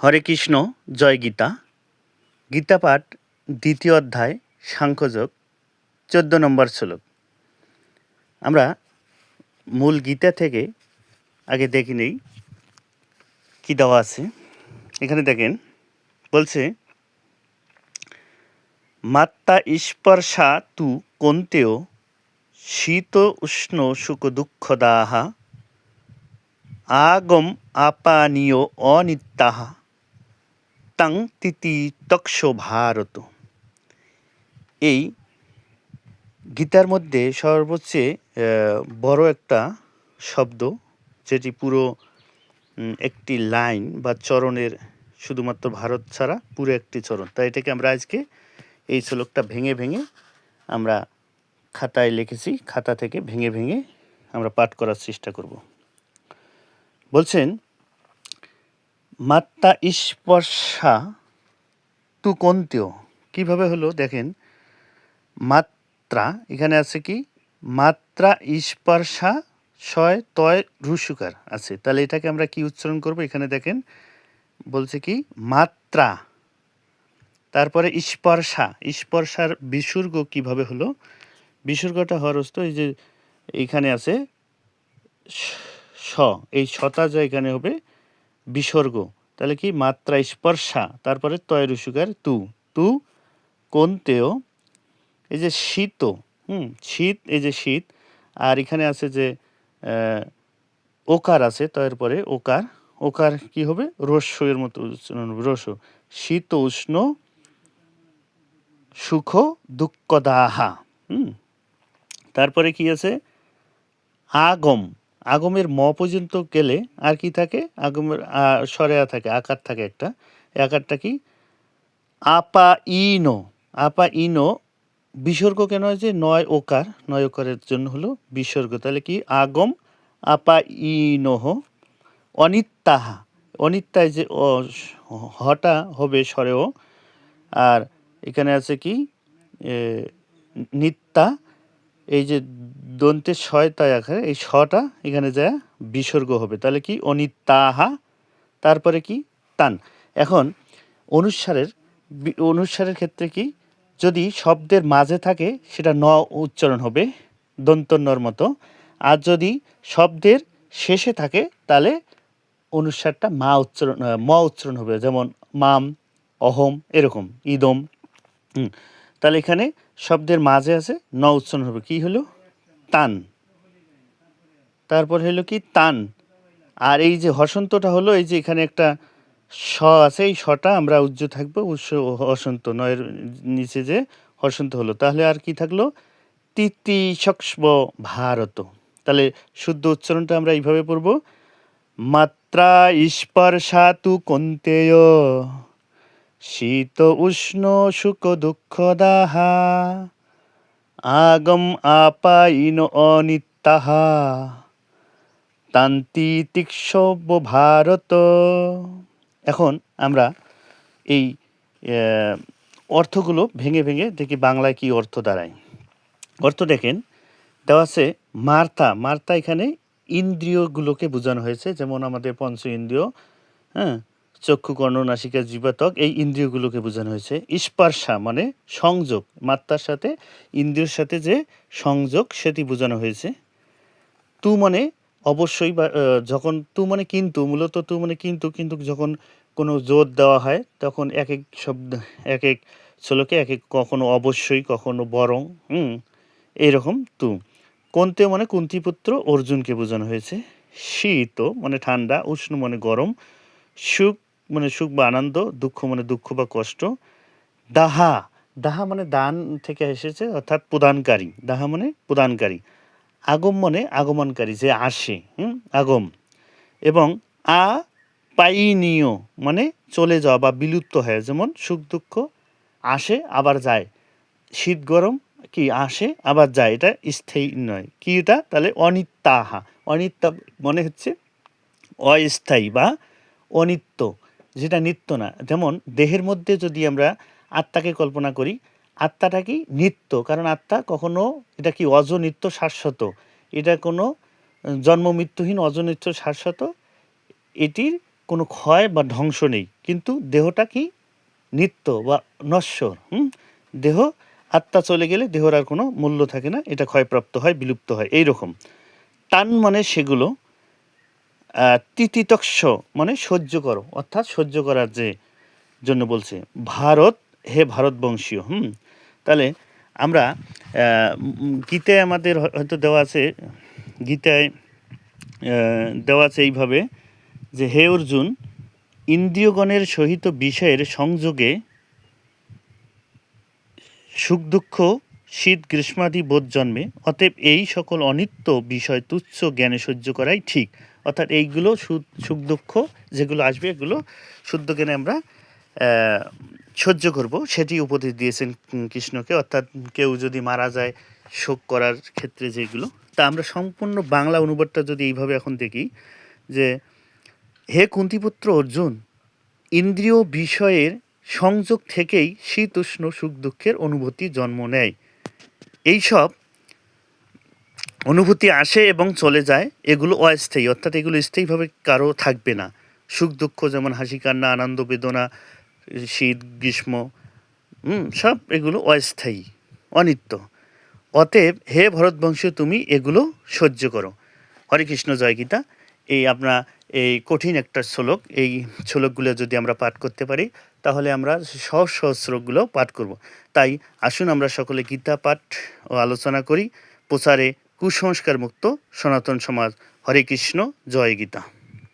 হরে কৃষ্ণ, জয় গীতা। গীতা পাঠ দ্বিতীয় অধ্যায় সাংখ্যযোগ 14 নম্বর শ্লোক। আমরা মূল গীতা থেকে আগে দেখে নেই কী দেওয়া আছে। এখানে দেখেন বলছে, মাত্রা স্পর্শা তু কন্তেয় শীত উষ্ণ সুখ দুঃখদাহা আগম আপানীয় অনিত্যাহা তং তিতি তক্ষ ভারত। এই গীতার মধ্যে সর্বোচ্চে বড় একটা শব্দ, যেটি পুরো একটি লাইন বা চরণের, শুধুমাত্র ভারত ছাড়া পুরো একটি চরণ। তাই এটাকে আমরা আজকে এই শ্লোকটা ভেঙে ভেঙে আমরা খাতায় লিখেছি, খাতা থেকে ভেঙে ভেঙে আমরা পাঠ করার চেষ্টা করব। বলছেন, মাত্রা স্পর্শা তু কন্তেয়, কীভাবে হলো দেখেন। মাত্রা এখানে আছে কি, মাত্রা স্পর্শা শয় তয় রুসুকার আছে, তাহলে এটাকে আমরা কি উচ্চারণ করব। এখানে দেখেন বলছে কি মাত্রা, তারপরে স্পর্শা, স্পর্শার বিসর্গ কিভাবে হলো। বিসর্গটা হরস্ত, এই যে এইখানে আছে স, এই সতা যা এখানে হবে বিসর্গ, তাহলে কি মাত্রা স্পর্শা, তারপরে তয় রুসুকার তু, তু কন্তেয়, এই যে শীত, শীত, এই যে শীত, আর এখানে আছে যে ওকার আছে, তয়ের পরে ওকার, ওকার কি হবে রস্যের মতো উচ্চারণ হবে, রস্য, শীত উষ্ণ সুখ দুঃখদাহা। তারপরে কি আছে আগম, আগমের ম পর্যন্ত গেলে আর কি থাকে, আগমের সরেয়া থাকে, আকার থাকে একটা, আকারটা কি আপা ইনো, আপা ইনো, বিসর্গ কেন হয়েছে, নয় ওকার, নয় ওকারের জন্য হলো বিসর্গ, তাহলে কি আগম আপা ইনহ অনিত্যাহা, অনিত্যায় যে হটা হবে স্বরেও, আর এখানে আছে কি নিত্যা, এই যে দন্তের শয় তাই আকারে এই শটা এখানে যায় বিসর্গ হবে, তাহলে কি অনিত্যাহা, তারপরে কি তান। এখন অনুস্বারের ক্ষেত্রে কি, যদি শব্দের মাঝে থাকে সেটা ন উচ্চারণ হবে দন্তন্যর মতো, আর যদি শব্দের শেষে থাকে তাহলে অনুস্বারটা ম উচ্চারণ হবে, যেমন মাম, অহম, এরকম ইদম। তাহলে এখানে শব্দের মাঝে আছে ন উচ্চারণ হবে, কি হলো তান, তারপর হলো কি তান। আর এই যে হসন্তটা হলো, এই যে এখানে একটা স আছে, এই সটা আমরা উজ্জ্ব থাকবো, হসন্ত, নয়ের নিচে যে হসন্ত হলো, তাহলে আর কি থাকলো তিতি সক্ষ্ম ভারত। তাহলে শুদ্ধ উচ্চারণটা আমরা এইভাবে পড়ব, মাত্রা স্পর্শা তু কন্তেয় শীত উষ্ণ সুখ দুঃখদাহা আগম আপাইন অনিত্যাহা তান্তি তিক্ষ্যব ভারত। এখন আমরা এই অর্থগুলো ভেঙে ভেঙে দেখি বাংলায় কি অর্থ দাঁড়ায়। অর্থ দেখেন দেওয়া আছে, মার্তা, মার্তা এখানে ইন্দ্রিয়গুলোকে বোঝানো হয়েছে, যেমন আমাদের পঞ্চ ইন্দ্রিয়, চক্ষু, কর্ণ, নাসিকা, জিহ্বা, ত্বক, এই ইন্দ্রিয়গুলোকে বোঝানো হয়েছে। স্পর্শা মানে সংযোগ, মাত্রার সাথে ইন্দ্রিয়র সাথে যে সংযোগ সেটি বোঝানো হয়েছে। তু মানে অবশ্যই, বা যখন তু মানে কিন্তু, মূলত তু মানে কিন্তু, কিন্তু যখন কোনো জোর দেওয়া হয় তখন এক এক শব্দ, এক এক শ্লোকে এক এক, কখনো অবশ্যই, কখনো বরং, এইরকম তু। কন্তে মানে কুন্তিপুত্র অর্জুনকে বোঝানো হয়েছে। শীত মানে ঠান্ডা, উষ্ণ মানে গরম, সুখ মানে সুখ বা আনন্দ, দুঃখ মানে দুঃখ বা কষ্ট, দাহা, দাহা মানে দান থেকে এসেছে, অর্থাৎ প্রদানকারী, দাহা মানে প্রদানকারী, আগম মানে আগমনকারী, যে আসে, আগম, এবং আ পাইনীয় মানে চলে যাওয়া বা বিলুপ্ত হয়, যেমন সুখ দুঃখ আসে আবার যায়, শীত গরম কি আসে আবার যায়, এটা স্থায়ী নয়, কি এটা, তাহলে অনিত্যাহা, অনিত্যা মনে হচ্ছে অস্থায়ী বা অনিত্য, যেটা নিত্য না। যেমন দেহের মধ্যে যদি আমরা আত্মাকে কল্পনা করি, আত্মাটা কি নিত্য, কারণ আত্মা কখনো, এটা কি অজনিত্য শাশ্বত, এটা কোনো জন্ম মৃত্যুহীন অজনিত্য শাশ্বত, এটির কোনো ক্ষয় বা ধ্বংস নেই, কিন্তু দেহটা কি নিত্য বা নশ্বর। দেহ, আত্মা চলে গেলে দেহর আর কোনো মূল্য থাকে না, এটা ক্ষয়প্রাপ্ত হয়, বিলুপ্ত হয়। এই রকম টান মানে সেগুলো, তিতিতক্ষ মানে সহ্য করো, অর্থাৎ সহ্য করার যে জন্য বলছে। ভারত, হে ভারতবংশীয়। তাহলে আমরা গীতায় আমাদের হয়তো দেওয়া আছে, গীতায় দেওয়া আছে এইভাবে যে, হে অর্জুন, ইন্দ্রিয়গণের সহিত বিষয়ের সংযোগে সুখ দুঃখ শীত গ্রীষ্মাদি বোধ জন্মে, অতএব এই সকল অনিত্য বিষয় তুচ্ছ জ্ঞানে সহ্য করাই ঠিক। অর্থাৎ এইগুলো সুখ দুঃখ যেগুলো আসবে, এগুলো শুদ্ধ জ্ঞানে আমরা সহ্য করব, সেটি উপদেশ দিয়েছেন কৃষ্ণকে। অর্থাৎ কেউ যদি মারা যায়, শোক করার ক্ষেত্রে যেগুলো, তা আমরা সম্পূর্ণ বাংলা অনুবাদটা যদি এইভাবে এখন দেখি যে, হে কুন্তিপুত্র অর্জুন, ইন্দ্রিয় বিষয়ের সংযোগ থেকেই শীত উষ্ণ সুখ দুঃখের অনুভূতি জন্ম নেয়। এইসব অনুভূতি আসে এবং চলে যায়, এগুলো অস্থায়ী, অর্থাৎ এগুলো স্থায়ীভাবে কারো থাকবে না। সুখ দুঃখ যেমন হাসি কান্না, আনন্দ বেদনা, শীত গ্রীষ্ম, সব এগুলো অস্থায়ী, অনিত্য। অতএব হে ভরতবংশীয়, তুমি এগুলো সহ্য করো। হরে কৃষ্ণ, জয় গীতা। এই আপনার এই কঠিন একটা শ্লোক, এই শ্লোকগুলো যদি আমরা পাঠ করতে পারি, তাহলে আমরা সহজ সহজ শ্লোকগুলো পাঠ করব। তাই আসুন আমরা সকলে গীতা পাঠ ও আলোচনা করি, প্রচারে কুসংস্কার মুক্ত সনাতন সমাজ। হরে কৃষ্ণ, জয় গীতা।